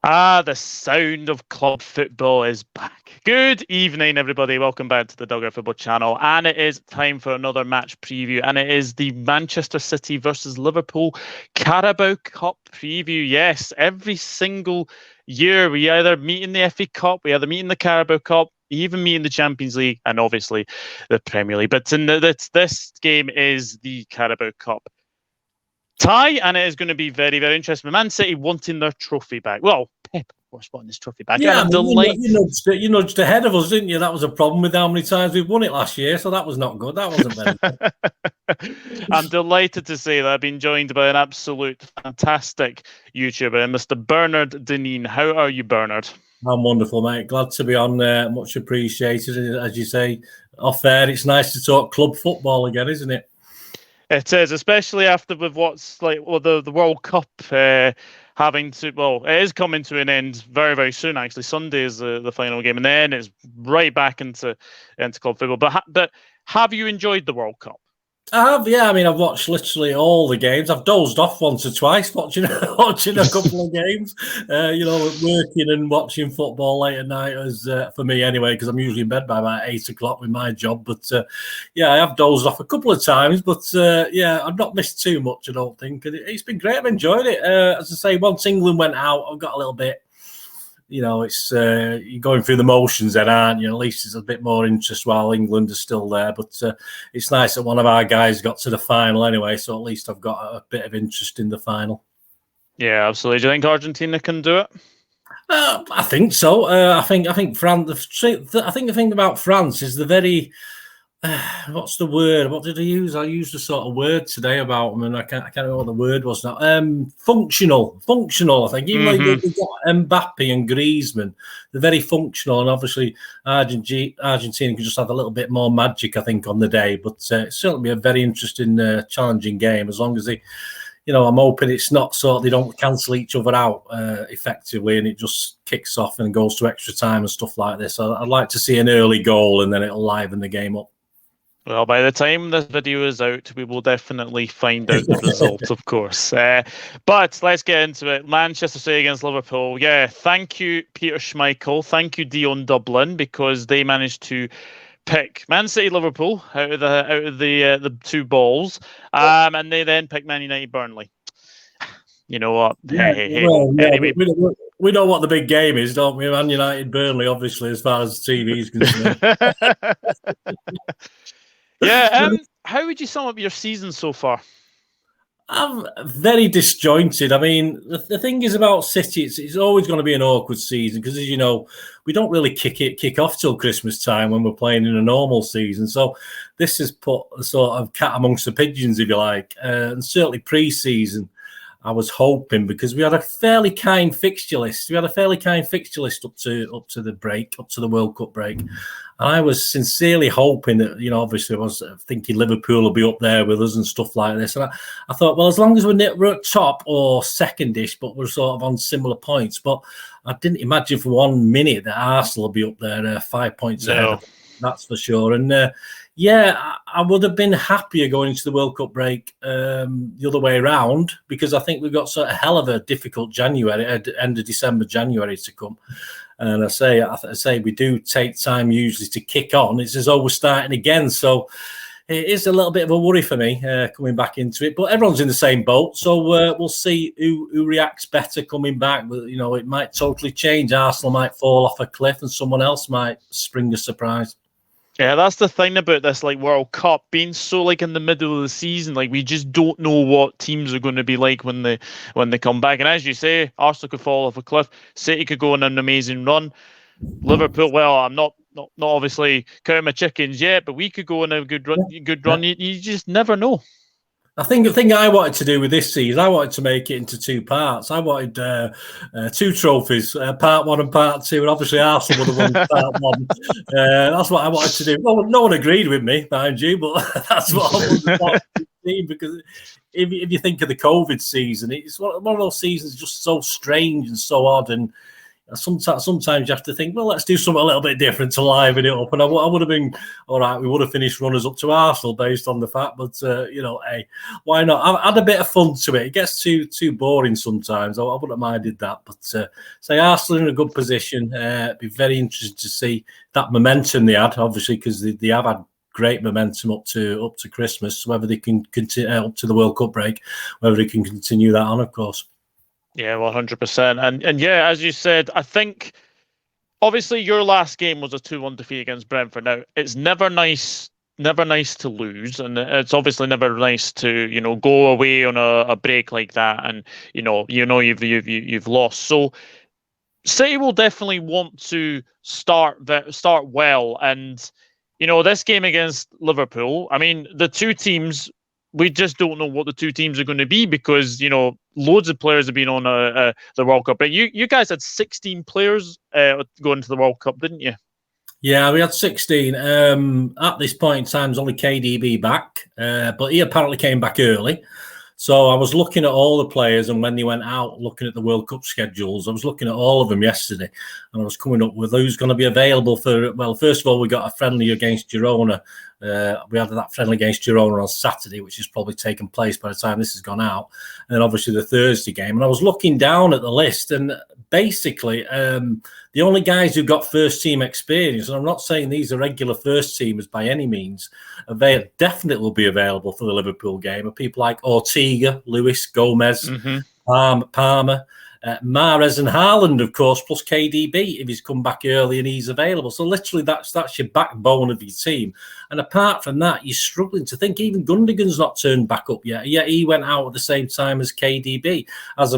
The sound of club football is back. Good evening, everybody. Welcome back to the Dugout Football Channel. And it is time for another match preview. And it is the Manchester City versus Liverpool Carabao Cup preview. Yes, every single year we either meet in the FA Cup, we either meet in the Carabao Cup, even meet in the Champions League, and obviously the Premier League. But this game is the Carabao Cup tie, and it is going to be very, very interesting. Man City wanting their trophy back. Well, Pep, of course, wanting his trophy back. Yeah, you nudged ahead of us, didn't you? That was a problem with how many times we've won it last year, so that was not good. That wasn't very good. I'm delighted to say that I've been joined by an absolute fantastic YouTuber, Mr. Bernarddineen. How are you, Bernard? I'm wonderful, mate. Glad to be on there. Much appreciated. As you say, off there, it's nice to talk club football again, isn't it? It is, especially after with what's like the World Cup having to, well, it is coming to an end very, very soon. Actually, Sunday is the final game, and then it's right back into club football. But have you enjoyed the World Cup? I have, yeah. I mean, I've watched literally all the games. I've dozed off once or twice watching a couple of games. Working and watching football late at night is for me anyway, because I'm usually in bed by about 8 o'clock with my job. But I have dozed off a couple of times. But I've not missed too much, I don't think. It's been great. I've enjoyed it. As I say, once England went out, I've got a little bit. It's you're going through the motions then, aren't you? At least it's a bit more interest while England is still there. But it's nice that one of our guys got to the final anyway, so at least I've got a bit of interest in the final. Yeah, absolutely. Do you think Argentina can do it? I think so. I think France. I think the thing about France is the very. What's the word? What did I use? I used a sort of word today about them, and I can't remember what the word was now. Functional. I think even though you've got Mbappe and Griezmann, they're very functional, and obviously Argentina can just have a little bit more magic, I think, on the day. But it's certainly be a very interesting, challenging game as long as they. I'm hoping it's not so they don't cancel each other out effectively, and it just kicks off and goes to extra time and stuff like this. I'd like to see an early goal, and then it'll liven the game up. Well, by the time this video is out, we will definitely find out the result, of course. But let's get into it. Manchester City against Liverpool. Yeah, thank you, Peter Schmeichel. Thank you, Dion Dublin, because they managed to pick Man City, Liverpool out of the two balls, and they then picked Man United, Burnley. You know what? Anyway, we know what the big game is, don't we? Man United, Burnley, obviously, as far as TV is concerned. Yeah. How would you sum up your season so far? I'm very disjointed. I mean, the thing is about City, it's always going to be an awkward season because, as you know, we don't really kick off till Christmas time when we're playing in a normal season. So this has put a sort of cat amongst the pigeons, if you like, and certainly pre-season. I was hoping because we had a fairly kind fixture list. We had a fairly kind fixture list up to the break, up to the World Cup break. And I was sincerely hoping that, obviously I was thinking Liverpool will be up there with us and stuff like this. And I thought, well, as long as we're at top or second-ish, but we're sort of on similar points. But I didn't imagine for 1 minute that Arsenal will be up there 5 points ahead. That's for sure. And I would have been happier going into the World Cup break the other way around because I think we've got sort of hell of a difficult January, end of December, January to come. And I say we do take time usually to kick on. It's as though we're starting again. So it is a little bit of a worry for me coming back into it. But everyone's in the same boat. So we'll see who reacts better coming back. It might totally change. Arsenal might fall off a cliff and someone else might spring a surprise. Yeah, that's the thing about this World Cup being so in the middle of the season. We just don't know what teams are going to be like when they come back. And as you say, Arsenal could fall off a cliff. City could go on an amazing run. Liverpool, well, I'm not obviously counting my chickens yet, but we could go on a good run. You just never know. I think the thing I wanted to do with this season, I wanted to make it into two parts. I wanted two trophies, part one and part two, and obviously Arsenal would have won part one. That's what I wanted to do. No one agreed with me, mind you, but that's what I wanted to do because if you think of the COVID season, it's one of those seasons just so strange and so odd, and Sometimes you have to think, well, let's do something a little bit different to liven it up. And I would have been all right. We would have finished runners up to Arsenal based on the fact, but hey, why not? I've had a bit of fun to it. It gets too boring sometimes. I wouldn't have minded that, but say Arsenal in a good position. It'd be very interesting to see that momentum they had, obviously, because they have had great momentum up to Christmas. Whether they can continue up to the World Cup break, whether they can continue that on, of course. Yeah, 100%. And yeah, as you said, I think obviously your last game was a 2-1 defeat against Brentford. Now, it's never nice to lose, and it's obviously never nice to go away on a break like that, and you've lost. So City will definitely want to start well, and this game against Liverpool. I mean, the two teams. We just don't know what the two teams are going to be because, loads of players have been on the World Cup. But you guys had 16 players going to the World Cup, didn't you? Yeah, we had 16. At this point in time, there's only KDB back, but he apparently came back early. So I was looking at all the players, and when they went out looking at the World Cup schedules, I was looking at all of them yesterday, and I was coming up with who's going to be available for. Well, first of all, we got a friendly against Girona. We had that friendly against Girona on Saturday, which has probably taken place by the time this has gone out, and then obviously the Thursday game. And I was looking down at the list, and basically the only guys who got first team experience, and I'm not saying these are regular first teamers by any means, they definitely will be available for the Liverpool game, are people like Ortega, Lewis, Gomez, Palmer, Mahrez and Haaland, of course, plus KDB if he's come back early and he's available. So literally that's your backbone of your team. And apart from that, you're struggling to think. Even Gundogan's not turned back up yet. Yeah, he went out at the same time as KDB. As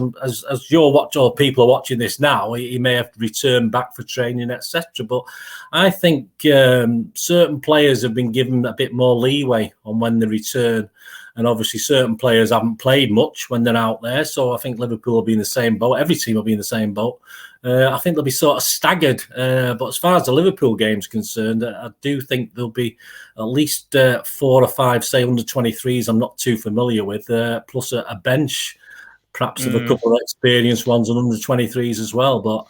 you're watching, or people are watching this now, he may have returned back for training, etc. But I think certain players have been given a bit more leeway on when they return. And obviously, certain players haven't played much when they're out there. So I think Liverpool will be in the same boat. Every team will be in the same boat. I think they'll be sort of staggered. But as far as the Liverpool game's concerned, I do think there'll be at least 4 or 5, say, under 23s I'm not too familiar with, plus a bench, perhaps of a couple of experienced ones and under 23s as well. But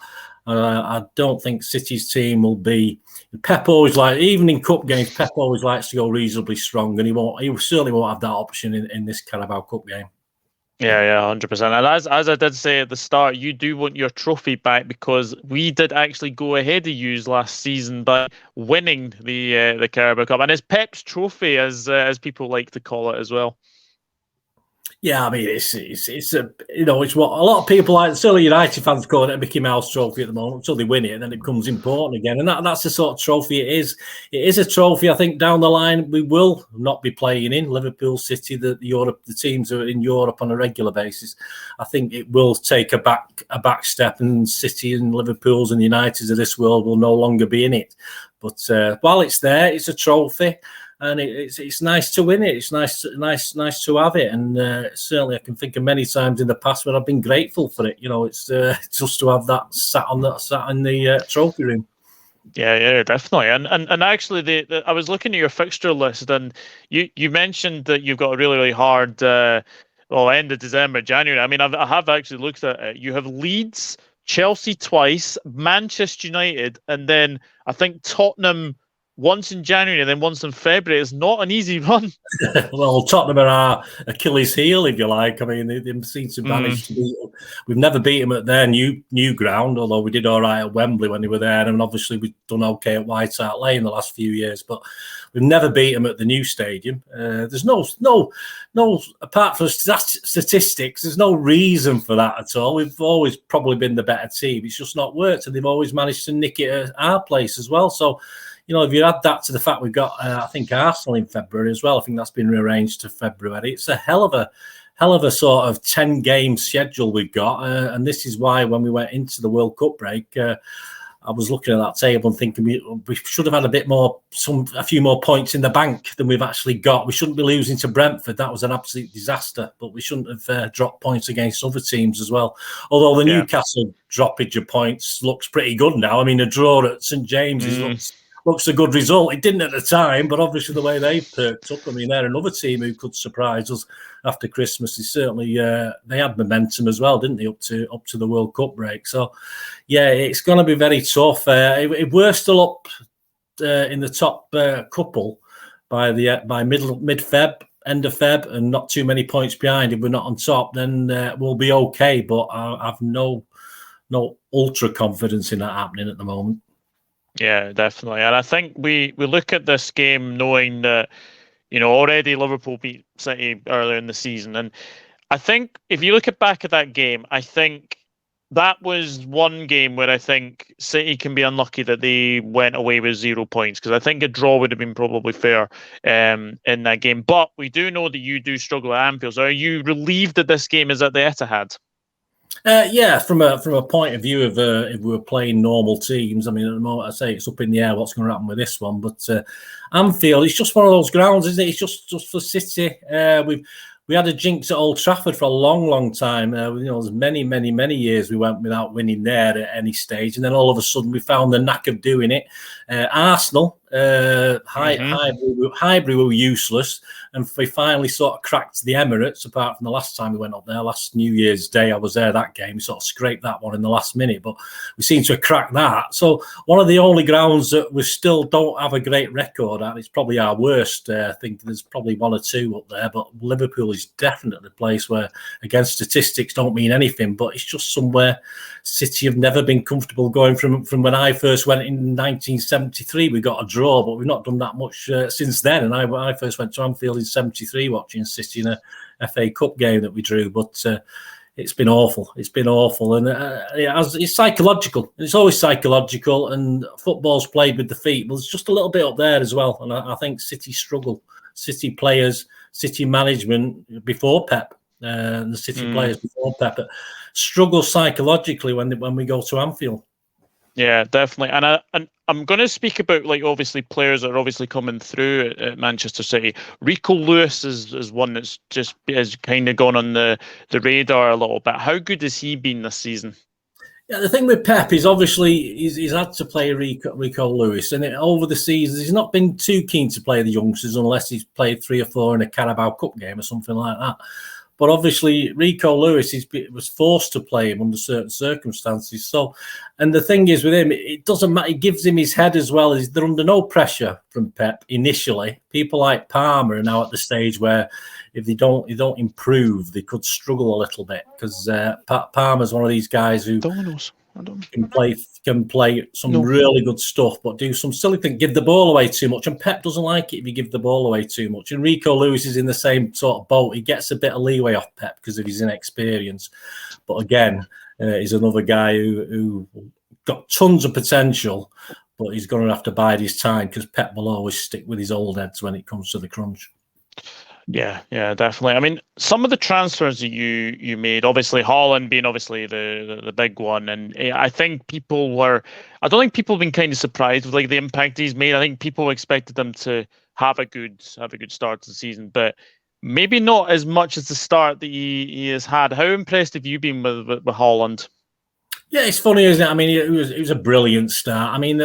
I don't think City's team will be. Pep always even in cup games, Pep always likes to go reasonably strong, and he certainly won't have that option in this Carabao Cup game. Yeah, 100%. And as I did say at the start, you do want your trophy back because we did actually go ahead of you last season by winning the Carabao Cup, and it's Pep's trophy, as people like to call it as well. Yeah, I mean, it's what a lot of people like. Certainly, United fans call it a Mickey Mouse trophy at the moment until they win it, and then it becomes important again. And that's the sort of trophy it is. It is a trophy. I think down the line we will not be playing in Liverpool, City, the teams are in Europe on a regular basis. I think it will take a back step, and City and Liverpool's and United's of this world will no longer be in it. But while it's there, it's a trophy. And it's nice to win it. It's nice to have it. And certainly, I can think of many times in the past when I've been grateful for it. It's just to have that sat in the trophy room. Yeah, definitely. And actually, I was looking at your fixture list, and you mentioned that you've got a really, really hard end of December, January. I mean, I have actually looked at it. You have Leeds, Chelsea twice, Manchester United, and then I think Tottenham once in January and then once in February. It's not an easy run. Well, Tottenham are our Achilles heel, if you like. I mean, they seem to manage to beat them. We've never beat them at their new ground, although we did all right at Wembley when they were there, and obviously we've done okay at White Hart Lane the last few years, but we've never beat them at the new stadium. There's no apart from statistics, there's no reason for that at all. We've always probably been the better team. It's just not worked, and they've always managed to nick it at our place as well. So, if you add that to the fact we've got, I think, Arsenal in February as well. I think that's been rearranged to February. It's a hell of a sort of 10-game schedule we've got. And this is why when we went into the World Cup break, I was looking at that table and thinking we should have had a few more points in the bank than we've actually got. We shouldn't be losing to Brentford. That was an absolute disaster. But we shouldn't have dropped points against other teams as well. Although the Newcastle droppage of points looks pretty good now. I mean, a draw at St James's looks looks a good result. It didn't at the time, but obviously the way they perked up. I mean, they're another team who could surprise us after Christmas. Is certainly they had momentum as well, didn't they? Up to the World Cup break. So yeah, it's going to be very tough. If we're still up in the top couple by mid-Feb, end of Feb, and not too many points behind, if we're not on top, then we'll be okay. But I have no ultra confidence in that happening at the moment. Yeah, definitely. And I think we look at this game knowing that, already Liverpool beat City earlier in the season. And I think if you look back at that game, I think that was one game where I think City can be unlucky that they went away with 0 points, because I think a draw would have been probably fair in that game. But we do know that you do struggle at Anfield. So are you relieved that this game is at the Etihad? Yeah, from a point of view of if we were playing normal teams, I mean, at the moment I say it's up in the air what's going to happen with this one. But Anfield, it's just one of those grounds, isn't it? It's just for City. We had a jinx at Old Trafford for a long, long time. There's many years we went without winning there at any stage, and then all of a sudden we found the knack of doing it. Arsenal, Highbury were useless, and we finally sort of cracked the Emirates. Apart from the last time we went up there, last New Year's Day, I was there that game. We sort of scraped that one in the last minute, but we seem to have cracked that. So one of the only grounds that we still don't have a great record at, it's probably our worst. I think there's probably one or two up there, but Liverpool is definitely a place where, again, statistics don't mean anything, but it's just somewhere City have never been comfortable going. From when I first went in 1973, we got a draw, but we've not done that much since then. And I first went to Anfield in 73 watching City in a FA Cup game that we drew, but it's been awful. It's been awful, and it's psychological. It's always psychological, and football's played with the feet. But there's just a little bit up there as well, and I think City struggle. City players, City management before Pep, and the City players before Pep struggle psychologically when we go to Anfield. Yeah, definitely. And I'm going to speak about, like, obviously players that are obviously coming through at Manchester City. Rico Lewis is one that's just has kind of gone on the radar a little bit. How good has he been this season? Yeah, the thing with Pep is obviously he's had to play Rico Lewis, and over the seasons he's not been too keen to play the youngsters unless he's played 3 or 4 in a Carabao Cup game or something like that. But obviously, Rico Lewis was forced to play him under certain circumstances. So, and the thing is with him, it doesn't matter. It gives him his head as well. They're under no pressure from Pep initially. People like Palmer are now at the stage where if they don't improve, they could struggle a little bit, because Palmer's one of these guys who can play some really good stuff, but do some silly thing, give the ball away too much. And Pep doesn't like it if you give the ball away too much. And Rico Lewis is in the same sort of boat. He gets a bit of leeway off Pep because of his inexperience. But again, he's another guy who got tons of potential, but he's going to have to bide his time, because Pep will always stick with his old heads when it comes to the crunch. Yeah, definitely. I mean, some of the transfers that you made, obviously Haaland being obviously the big one, and I think I don't think people have been kind of surprised with, like, the impact he's made. I think people expected him to have a good start to the season, but maybe not as much as the start that he has had. How impressed have you been with Haaland? Yeah, it's funny, isn't it? I mean, it was a brilliant start. I mean,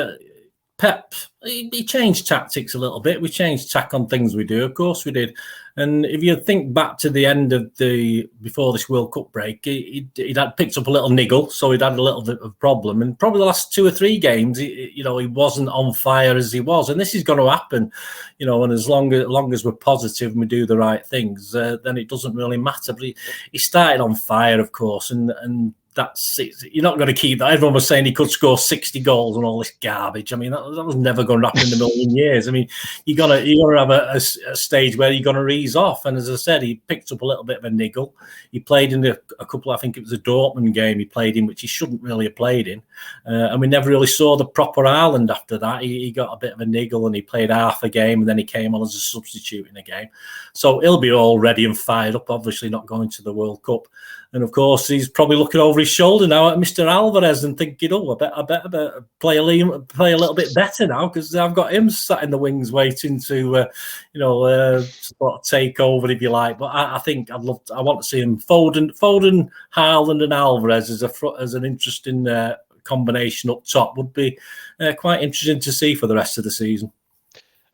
Pep, he changed tactics a little bit. We changed tack on things we do. Of course we did. And if you think back to the end of before this World Cup break, he'd had picked up a little niggle, so he'd had a little bit of problem. And probably the last 2 or 3 games, he wasn't on fire as he was. And this is going to happen, and as long as we're positive and we do the right things, then it doesn't really matter. But he started on fire, of course, and that's it. You're not going to keep that. Everyone was saying he could score 60 goals and all this garbage. I mean, that was never going to happen in a million years. I mean, you're gonna have a stage where you're going to ease off. And as I said, he picked up a little bit of a niggle. He played in a couple, I think it was a Dortmund game he played in, which he shouldn't really have played in. And we never really saw the proper Haaland after that. He got a bit of a niggle and he played half a game, and then he came on as a substitute in a game. So he'll be all ready and fired up, obviously not going to the World Cup. And of course, he's probably looking over his shoulder now at Mr. Alvarez and thinking, I better play a little bit better now, because I've got him sat in the wings waiting to, sort of take over, if you like. But I think I want to see him. Foden, Haaland, and Alvarez as an interesting combination up top would be quite interesting to see for the rest of the season.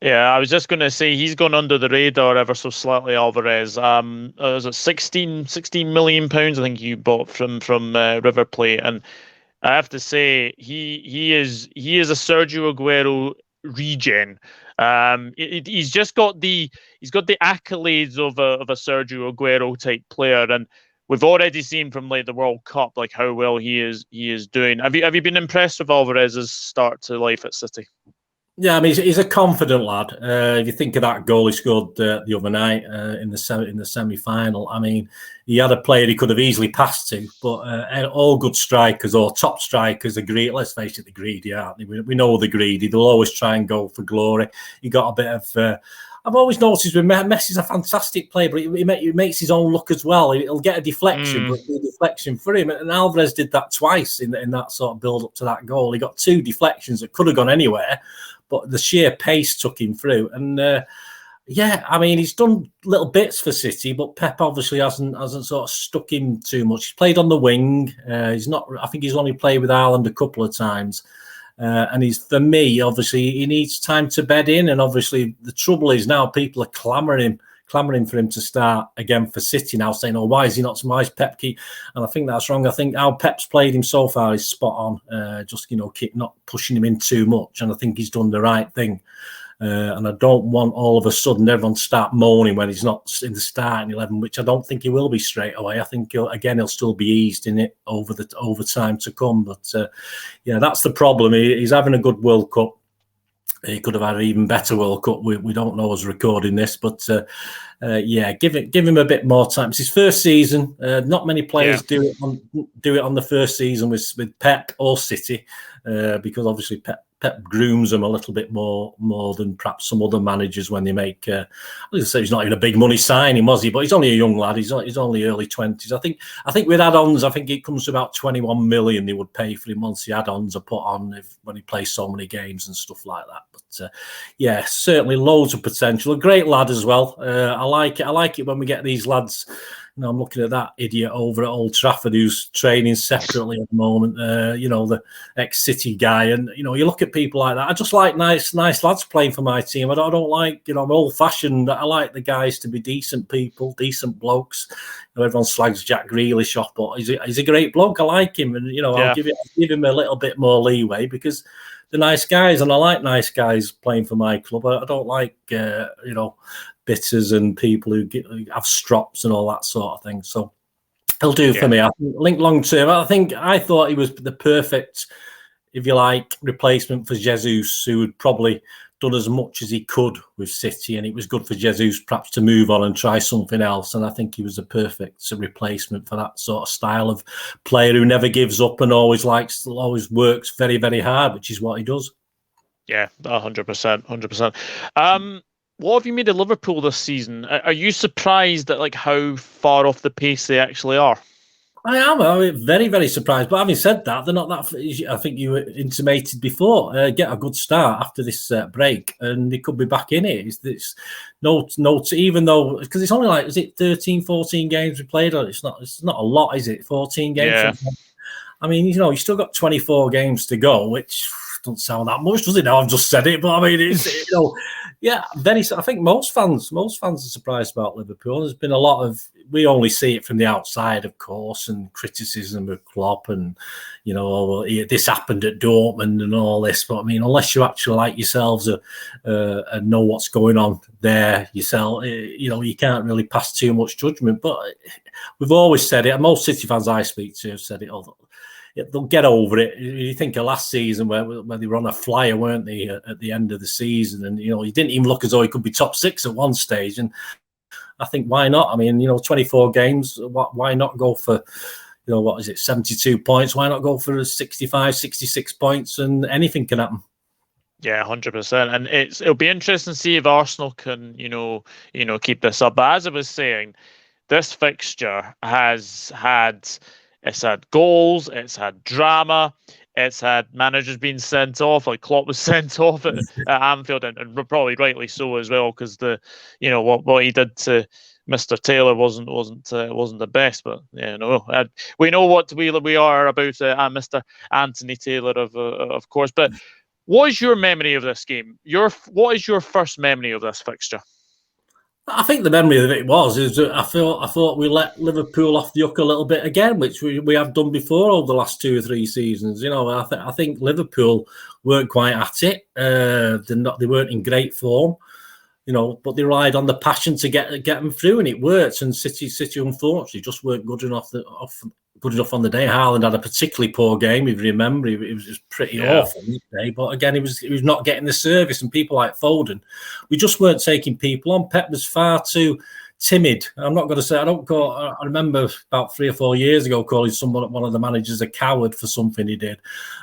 Yeah, I was just going to say he's gone under the radar ever so slightly, Alvarez. Was it 16 million pounds? I think you bought from River Plate, and I have to say he is a Sergio Aguero regen. He's just got the accolades of a Sergio Aguero type player, and we've already seen from like the World Cup like how well he is doing. Have you been impressed with Alvarez's start to life at City? Yeah, I mean he's a confident lad. If you think of that goal he scored the other night in the semi-final, I mean he had a player he could have easily passed to, but all good strikers or top strikers are greedy. Let's face it, they're greedy, aren't they? We know they're greedy. They'll always try and go for glory. He got a bit of. I've always noticed with Messi's a fantastic player, but he makes his own look as well. He'll get a deflection, but a deflection for him. And Alvarez did that twice in that sort of build up to that goal. He got 2 deflections that could have gone anywhere, but the sheer pace took him through. And yeah, I mean, he's done little bits for City, but Pep obviously hasn't sort of stuck him too much. He's played on the wing. He's not. I think he's only played with Haaland a couple of times. And for me, obviously, he needs time to bed in. And obviously, the trouble is now people are clamouring for him to start again for City now, saying, "Oh, why is he not? Why is Pep keep?" And I think that's wrong. I think how Pep's played him so far is spot on. Just keep not pushing him in too much, and I think he's done the right thing. And I don't want all of a sudden everyone to start moaning when he's not in the starting 11, which I don't think he will be straight away. I think he'll still be eased in it over time to come. But yeah, that's the problem. He's having a good World Cup. He could have had an even better World Cup. We don't know who's recording this, but yeah, give him a bit more time. It's his first season. Not many players do it on the first season with Pep or City, because obviously Pep grooms them a little bit more than perhaps some other managers when they make. I was going to say he's not even a big money signing, was he? But he's only a young lad. He's only early 20s. I think with add-ons, I think it comes to about 21 million they would pay for him once the add-ons are put on when he plays so many games and stuff like that. But yeah, certainly loads of potential. A great lad as well. I like it. I like it when we get these lads. You know, I'm looking at that idiot over at Old Trafford who's training separately at the moment. The ex-City guy, and you look at people like that. I just like nice lads playing for my team. I don't like, I'm old-fashioned. I like the guys to be decent people, decent blokes. Everyone slags Jack Grealish off, but he's a great bloke. I like him, and I'll give him a little bit more leeway because they're nice guys, and I like nice guys playing for my club. I don't like bitters and people who have strops and all that sort of thing. So he'll do for me. I think long term, I thought he was the perfect, if you like, replacement for Jesus, who had probably done as much as he could with City, and it was good for Jesus perhaps to move on and try something else. And I think he was a perfect replacement for that sort of style of player who never gives up and always works very, very hard, which is what he does. Yeah, 100%. What have you made of Liverpool this season? Are you surprised at how far off the pace they actually are? I am very, very surprised. But having said that, they're not that. I think you intimated before. Get a good start after this break, and they could be back in it. It's no, even though because it's only is it 13, 14 games we played? Or it's not a lot, is it? 14 games. Yeah. I mean, you still got 24 games to go, which doesn't sound that much, does it? Now I've just said it, but I mean, it's yeah, very. I think most fans are surprised about Liverpool. There's been a lot of. We only see it from the outside, of course, and criticism of Klopp, and this happened at Dortmund and all this. But I mean, unless you actually like yourselves and know what's going on there yourself, you can't really pass too much judgment. But we've always said it. And most City fans I speak to have said it. They'll get over it. You think of last season where they were on a flyer, weren't they, at the end of the season? And, he didn't even look as though he could be top 6 at one stage. And I think, why not? I mean, 24 games, why not go for, 72 points? Why not go for 65, 66 points and anything can happen? Yeah, 100%. And it'll be interesting to see if Arsenal can, keep this up. But as I was saying, this fixture it's had goals, it's had drama, it's had managers being sent off, like Klopp was sent off at Anfield, and probably rightly so as well, because what he did to Mr. Taylor wasn't the best, but yeah, no, we know what we are about, Mr. Anthony Taylor, of course. But what is your memory of this game? What is your first memory of this fixture? I think the memory of it is that I thought we let Liverpool off the hook a little bit again, which we have done before over the last 2 or 3 seasons. I think Liverpool weren't quite at it. They weren't in great form, but they relied on the passion to get them through, and it worked. And City unfortunately just weren't good enough on the day. Haaland had a particularly poor game, if you remember. It was just pretty awful today. But again, he was not getting the service, and people like Foden, we just weren't taking people on. Pep was far too timid. I'm not going to say I remember about 3 or 4 years ago calling one of the managers a coward for something he did,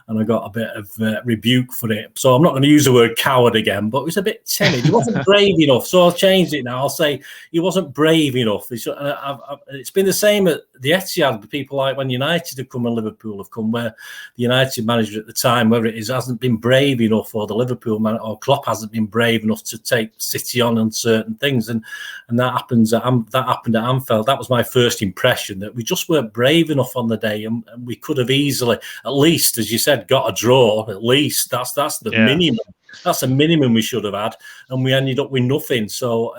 and I got a bit of rebuke for it. So I'm not going to use the word coward again, but he was a bit timid. He wasn't brave enough. So I'll change it now. I'll say he wasn't brave enough. It's been the same at the Etihad. People like when United have come and Liverpool have come, where the United manager at the time, whether it is, hasn't been brave enough, or the Liverpool man or Klopp hasn't been brave enough to take City on certain things, and that happens. That happened at Anfield. That was my first impression, that we just weren't brave enough on the day, and we could have easily, at least, as you said, got a draw. At least that's the minimum. That's the minimum we should have had, and we ended up with nothing. So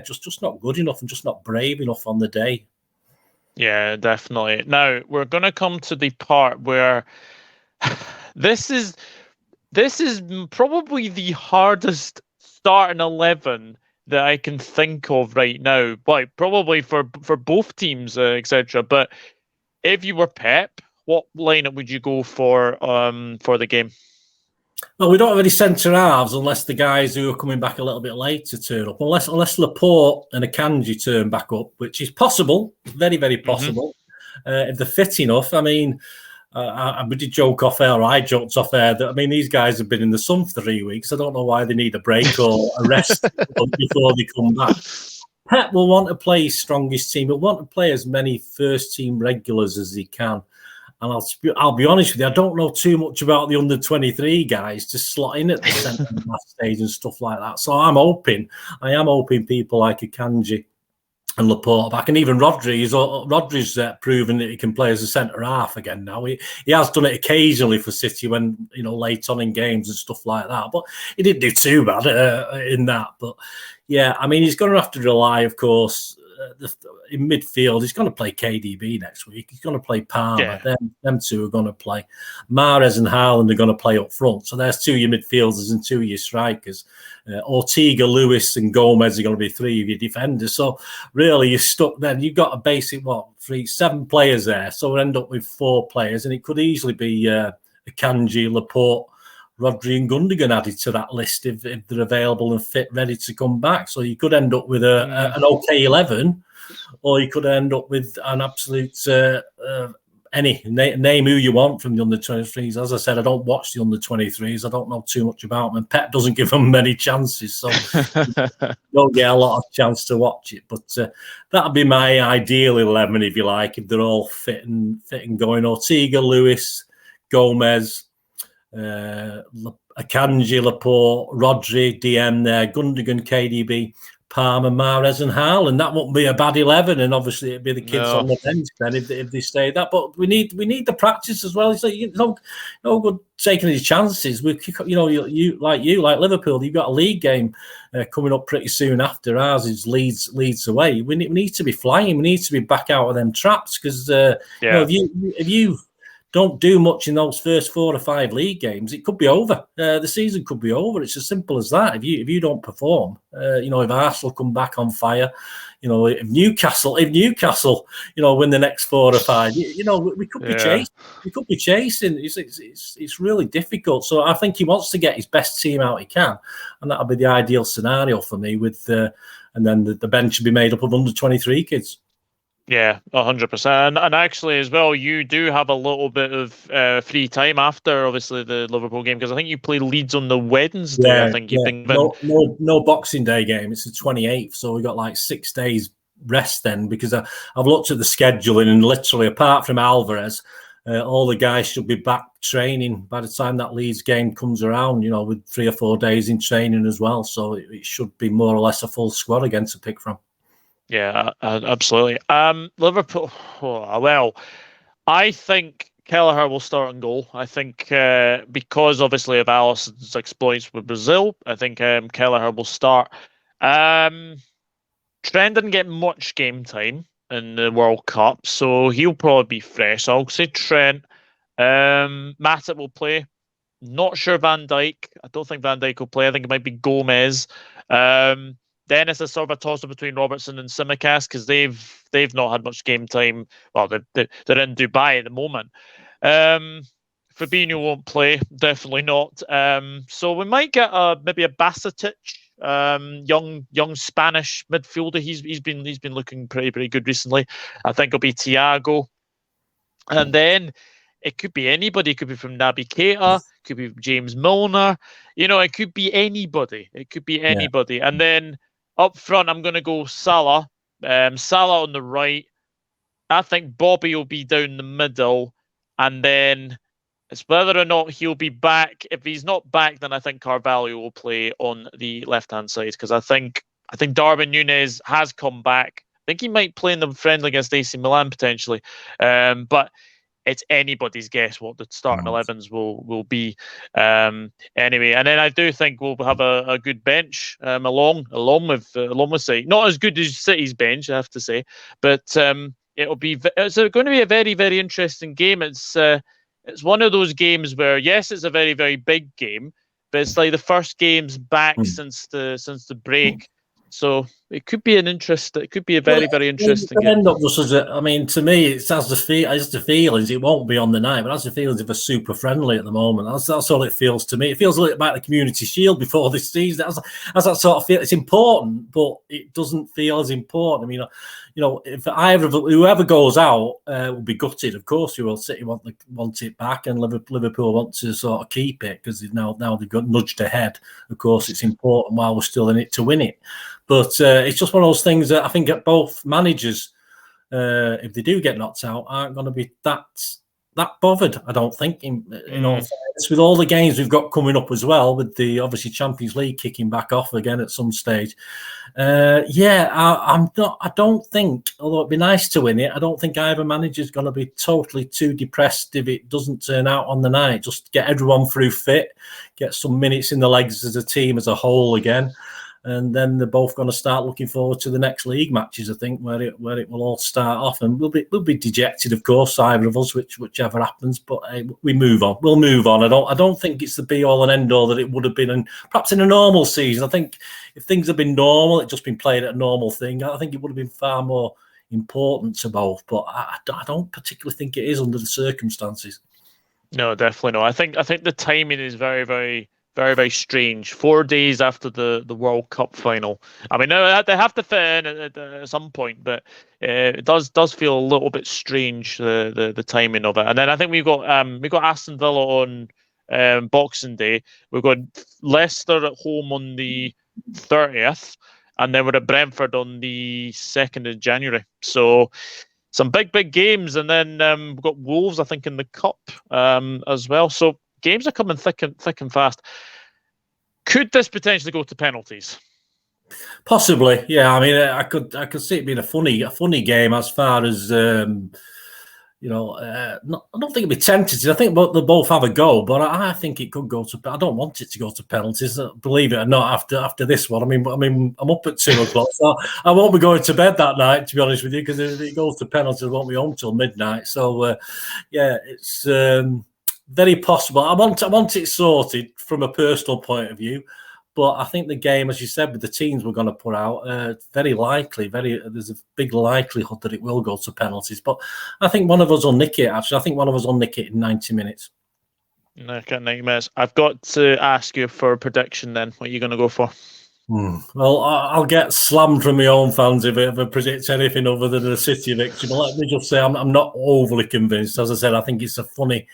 just not good enough, and just not brave enough on the day. Yeah, definitely. Now we're going to come to the part where this is probably the hardest starting 11 that I can think of right now, like probably for both teams, etc. But if you were Pep, what lineup would you go for the game? Well, we don't have any centre halves unless the guys who are coming back a little bit later turn up. Unless Laporte and Akanji turn back up, which is possible, very, very possible. If they're fit enough. I mean, we did joke off air, or I joked off air, that, I mean, these guys have been in the sun for 3 weeks. I don't know why they need a break or a rest before they come back. Pep will want to play his strongest team. He'll want to play as many first-team regulars as he can. And I'll be honest with you, I don't know too much about the under-23 guys to slot in at the centre stage and stuff like that. So I am hoping people like Akanji and Laporte back, and even Rodri's proven that he can play as a centre half again now. He has done it occasionally for City when, late on in games and stuff like that, but he didn't do too bad in that. But yeah, I mean, he's going to have to rely, of course, in midfield. He's going to play KDB next week. He's going to play Palmer. Yeah. Them two are going to play. Mahrez and Haaland are going to play up front. So there's 2 of your midfielders and 2 of your strikers. Ortega, Lewis and Gomez are going to be 3 of your defenders. So really you're stuck then. You've got a basic, 7 players there. So we'll end up with 4 players, and it could easily be Akanji, Laporte, Rodri and Gundogan added to that list if they're available and fit, ready to come back. So you could end up with an okay 11, or you could end up with an absolute name who you want from the under-23s. As I said, I don't watch the under-23s. I don't know too much about them. And Pep doesn't give them many chances, so you don't get a lot of chance to watch it. But that'd be my ideal 11, if you like, if they're all fit and going. Ortega, Lewis, Gomez, Akanji, Laporte, Rodri, DM there, Gundogan, KDB, Palmer, Mahrez and Haaland. That wouldn't be a bad 11, and obviously it'd be the kids on the bench then if they stay that. But we need the practice as well. It's like, no good taking these chances. We, you like Liverpool, you've got a league game coming up pretty soon after ours is Leeds away. We need to be flying. We need to be back out of them traps, because if you don't do much in those first 4 or 5 league games, it could be over. The season could be over. It's as simple as that. If you don't perform, if Arsenal come back on fire, if Newcastle, win the next 4 or 5, we could be chasing. We could be chasing. It's really difficult. So I think he wants to get his best team out he can, and that'll be the ideal scenario for me. And then the bench should be made up of under-23 kids. Yeah, 100%. And actually, as well, you do have a little bit of free time after, obviously, the Liverpool game, because I think you play Leeds on the Wednesday. Yeah, I think you've been given. No Boxing Day game. It's the 28th, so we got like 6 days rest then, because I've looked at the scheduling, and literally, apart from Alvarez, all the guys should be back training by the time that Leeds game comes around, with 3 or 4 days in training as well. So it should be more or less a full squad again to pick from. Yeah, absolutely. Liverpool. Oh, well, I think Kelleher will start on goal. I think because obviously of Alisson's exploits with Brazil, I think Kelleher will start. Um, Trent didn't get much game time in the World Cup, so he'll probably be fresh. I'll say Trent. Matip will play. Not sure Van Dijk. I don't think Van Dijk will play. I think it might be Gomez. Um, then it's a sort of a toss-up between Robertson and Tsimikas because they've not had much game time. Well, they're in Dubai at the moment. Um, Fabinho won't play, definitely not. So we might get maybe a Basatic, young Spanish midfielder. He's been looking pretty good recently. I think it'll be Thiago. And then it could be anybody. It could be from Naby Keita. It could be James Milner. It could be anybody. It could be Yeah. anybody. And then up front, I'm going to go Salah. Salah on the right. I think Bobby will be down the middle. And then it's whether or not he'll be back. If he's not back, then I think Carvalho will play on the left-hand side because I think Darwin Núñez has come back. I think he might play in the friendly against AC Milan potentially. But it's anybody's guess what the starting 11s will be. Anyway, and then I do think we'll have a good bench along with City. Not as good as City's bench, I have to say, but it's going to be a very very interesting game. It's one of those games where yes, it's a very very big game, but it's like the first game's back since the break. So it could be It could be a very, very interesting game. End up just as to me, it has the feelings. It won't be on the night, but it has the feelings of a super friendly at the moment. That's all it feels to me. It feels a little like the Community Shield before this season. That's that sort of feel. It's important, but it doesn't feel as important. I mean, if whoever goes out will be gutted. Of course, you will. City want it back, and Liverpool want to sort of keep it because now they've got nudged ahead. Of course, it's important while we're still in it to win it. But it's just one of those things that I think that both managers, if they do get knocked out, aren't going to be that bothered. I don't think. In all fairness, with all the games we've got coming up as well, with the obviously Champions League kicking back off again at some stage. I'm not. I don't think. Although it'd be nice to win it, I don't think either manager's going to be totally too depressed if it doesn't turn out on the night. Just get everyone through fit, get some minutes in the legs as a team as a whole again. And then they're both going to start looking forward to the next league matches, I think, where it will all start off. And we'll be dejected, of course, either of us, whichever happens. But we move on. We'll move on. I don't think it's the be all and end all that it would have been, perhaps in a normal season. I think if things had been normal, it just been played at a normal thing, I think it would have been far more important to both. But I don't particularly think it is under the circumstances. No, definitely no. I think the timing is very, very, very, very strange. 4 days after the World Cup final. I mean, they have to fit in at some point, but it does feel a little bit strange the timing of it. And then I think we've got Aston Villa on Boxing Day. We've got Leicester at home on the 30th, and then we're at Brentford on the 2nd of January. So some big games, and then we've got Wolves, I think, in the Cup as well. So games are coming thick and fast. Could this potentially go to penalties? Possibly, yeah. I mean, I could see it being a funny game as far as I don't think it'd be tempted. I think they'll both have a go, but I think it could go to. I don't want it to go to penalties. Believe it or not, after this one, I mean, I'm up at 2:00, so I won't be going to bed that night. To be honest with you, because if it goes to penalties, I won't be home till midnight. So it's very possible. I want it sorted from a personal point of view, but I think the game, as you said, with the teams we're going to put out, very likely. There's a big likelihood that it will go to penalties. But I think one of us will nick it. Actually, I think one of us will nick it in 90 minutes. Okay, 90 minutes. I've got to ask you for a prediction. Then, what are you going to go for? Well, I'll get slammed from my own fans if I predict anything other than a City victory. But let me just say, I'm not overly convinced. As I said, I think it's a funny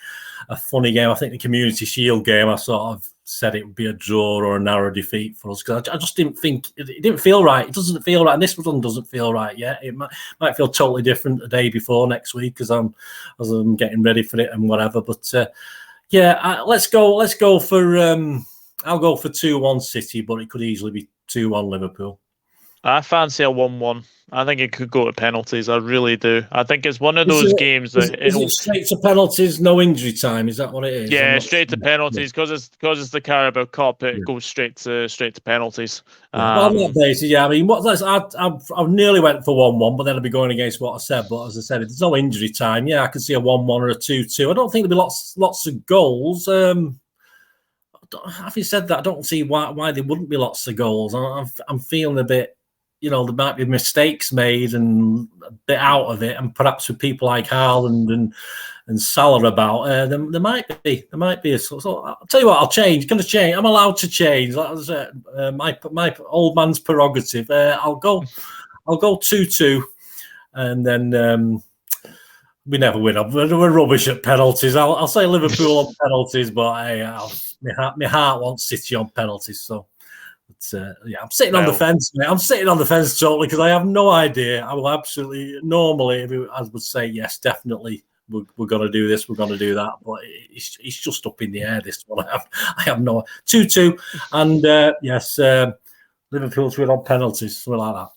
game. I think the Community Shield game, I sort of said it would be a draw or a narrow defeat for us because I just didn't think it didn't feel right. It doesn't feel right, and this one doesn't feel right yet. It might feel totally different the day before next week as I'm getting ready for it and whatever. But let's go for. I'll go for 2-1 City, but it could easily be 2-1 Liverpool. I fancy a 1-1. I think it could go to penalties. I really do. I think it's one of Is those it, games is, that is it it'll. straight to penalties, no injury time? Is that what it is? I'm Yeah, not straight to sure. penalties because it's the Carabao Cup. It Yeah. goes straight to penalties. Yeah, well, on that basis, yeah. I mean, I nearly went for 1-1, but then I'd be going against what I said. But as I said, if there's no injury time, yeah, I can see a 1-1 or a 2-2. I don't think there'll be lots of goals. Having said that, I don't see why there wouldn't be lots of goals. I'm feeling a bit, there might be mistakes made and a bit out of it, and perhaps with people like Haaland and Salah about, there might be. So I'll tell you what, I'll change. Going to change. I'm allowed to change. That was my old man's prerogative. I'll go 2-2, and then. We never win. We're rubbish at penalties. I'll say Liverpool on penalties, but my heart wants City on penalties. So, I'm sitting on the fence, mate. I'm sitting on the fence totally because I have no idea. I will absolutely normally, I would say yes, definitely. We're going to do this. We're going to do that. But it's just up in the air. This one, I have no 2-2, and yes, Liverpool to win on penalties, something like that.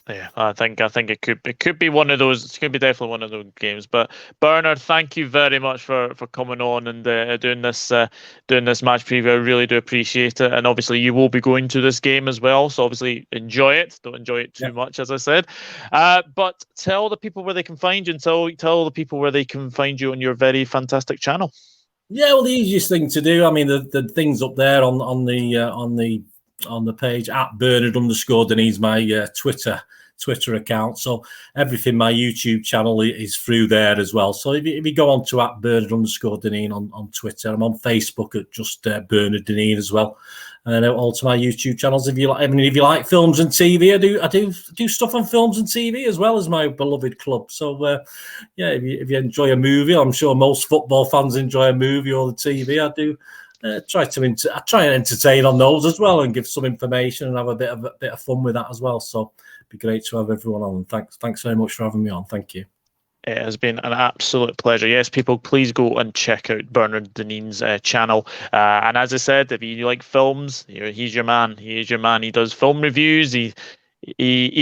Yeah, I think it could be one of those. It could be definitely one of those games. But Bernard, thank you very much for coming on and doing this match preview. I really do appreciate it. And obviously, you will be going to this game as well. So obviously, enjoy it. Don't enjoy it too much, as I said. But tell the people where they can find you, and tell the people where they can find you on your very fantastic channel. Yeah, well, the easiest thing to do. I mean, the things up there on the page at Bernard_Dineen, my Twitter account. So everything, my YouTube channel is through there as well. So if you go on to at Bernard_Dineen on Twitter, I'm on Facebook at just Bernard Dineen as well, and also my YouTube channels. If you like films and TV, I do stuff on films and TV as well as my beloved club. So if you enjoy a movie, I'm sure most football fans enjoy a movie or the TV. I do. I try and entertain on those as well and give some information and have a bit of fun with that as well. So it'd be great to have everyone on. And thanks very much for having me on. Thank you. It has been an absolute pleasure. Yes, people, please go and check out Bernard Dineen's channel. And as I said, if you like films, he's your man. He is your man. He does film reviews. He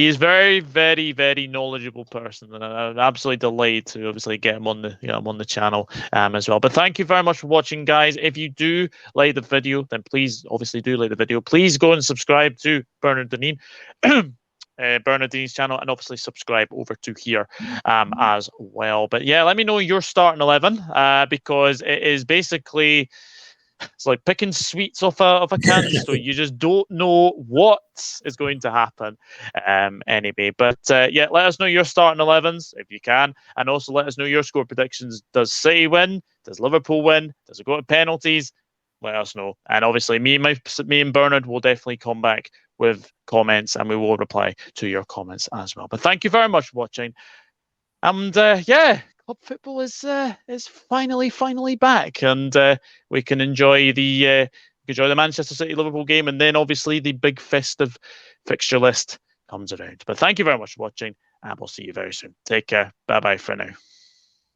is very, very, very knowledgeable person, and I'm absolutely delighted to obviously get him on the channel as well. But thank you very much for watching, guys. If you do like the video, then please obviously do like the video. Please go and subscribe to Bernard Dineen. Bernard Dineen's channel, and obviously subscribe over to here as well. But yeah, let me know your starting 11 because it is basically, it's like picking sweets off a candy store. You just don't know what is going to happen anyway. But yeah, let us know your starting 11s if you can, and also let us know your score predictions. Does City win? Does Liverpool win? Does it go to penalties? Let us know. And obviously, me and Bernard will definitely come back with comments, and we will reply to your comments as well. But thank you very much for watching. And yeah, club football is finally back, and we can enjoy the Manchester City Liverpool game, and then obviously the big festive fixture list comes around. But thank you very much for watching, and we'll see you very soon. Take care. Bye bye for now.